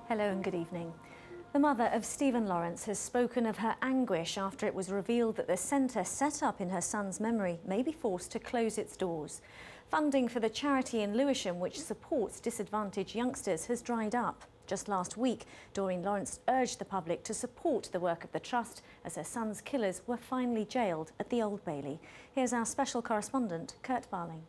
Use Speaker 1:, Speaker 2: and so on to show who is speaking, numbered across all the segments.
Speaker 1: Hello and good evening. The mother of Stephen Lawrence has spoken of her anguish after it was revealed that the centre set up in her son's memory may be forced to close its doors. Funding for the charity in Lewisham, which supports disadvantaged youngsters, has dried up. Just last week, Doreen Lawrence urged the public to support the work of the trust as her son's killers were finally jailed at the Old Bailey. Here's our special correspondent, Kurt Barling.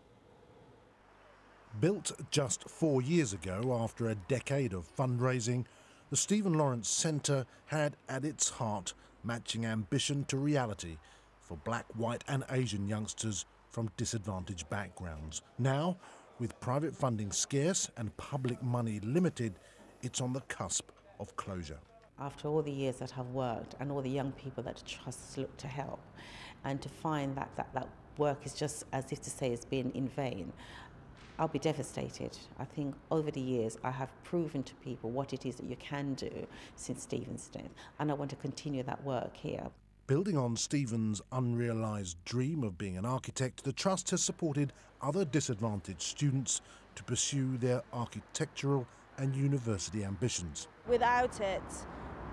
Speaker 2: Built just 4 years ago after a decade of fundraising, the Stephen Lawrence Centre had at its heart matching ambition to reality for black, white and Asian youngsters from disadvantaged backgrounds. Now, with private funding scarce and public money limited, it's on the cusp of closure.
Speaker 3: After all the years that I've worked and all the young people that the trust has looked to help, and to find that work is just as if to say it's been in vain, I'll be devastated. I think over the years I have proven to people what it is that you can do since Stephen's death, and I want to continue that work here.
Speaker 2: Building on Stephen's unrealised dream of being an architect, the Trust has supported other disadvantaged students to pursue their architectural and university ambitions.
Speaker 4: Without it,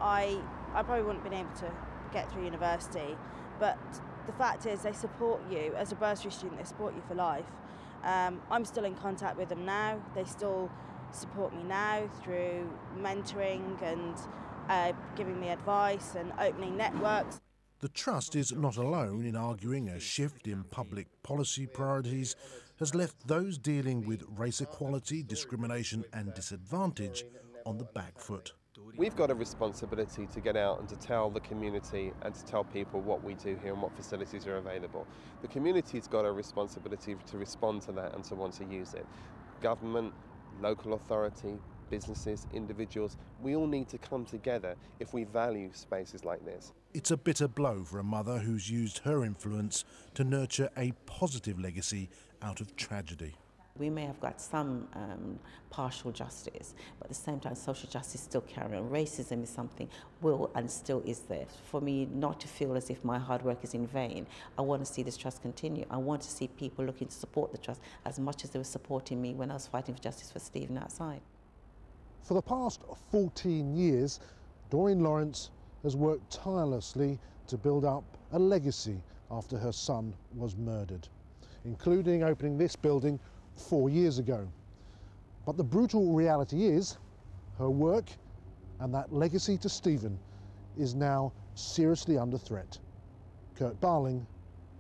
Speaker 4: I probably wouldn't have been able to get through university, but the fact is they support you. As a bursary student, they support you for life. I'm still in contact with them now. They still support me now through mentoring and giving me advice and opening networks.
Speaker 2: The Trust is not alone in arguing a shift in public policy priorities has left those dealing with race equality, discrimination and disadvantage on the back foot.
Speaker 5: We've got a responsibility to get out and to tell the community and to tell people what we do here and what facilities are available. The community's got a responsibility to respond to that and to want to use it. Government, local authority, businesses, individuals, we all need to come together if we value spaces like this.
Speaker 2: It's a bitter blow for a mother who's used her influence to nurture a positive legacy out of tragedy.
Speaker 3: We may have got some partial justice, but at the same time social justice still carries on. Racism is something will and still is there. For me not to feel as if my hard work is in vain, I want to see this trust continue. I want to see people looking to support the trust as much as they were supporting me when I was fighting for justice for Stephen outside.
Speaker 6: For the past 14 years, Doreen Lawrence has worked tirelessly to build up a legacy after her son was murdered, including opening this building 4 years ago. But the brutal reality is her work and that legacy to Stephen is now seriously under threat. Kurt Barling,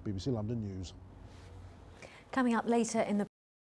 Speaker 6: BBC London News.
Speaker 1: Coming up later in the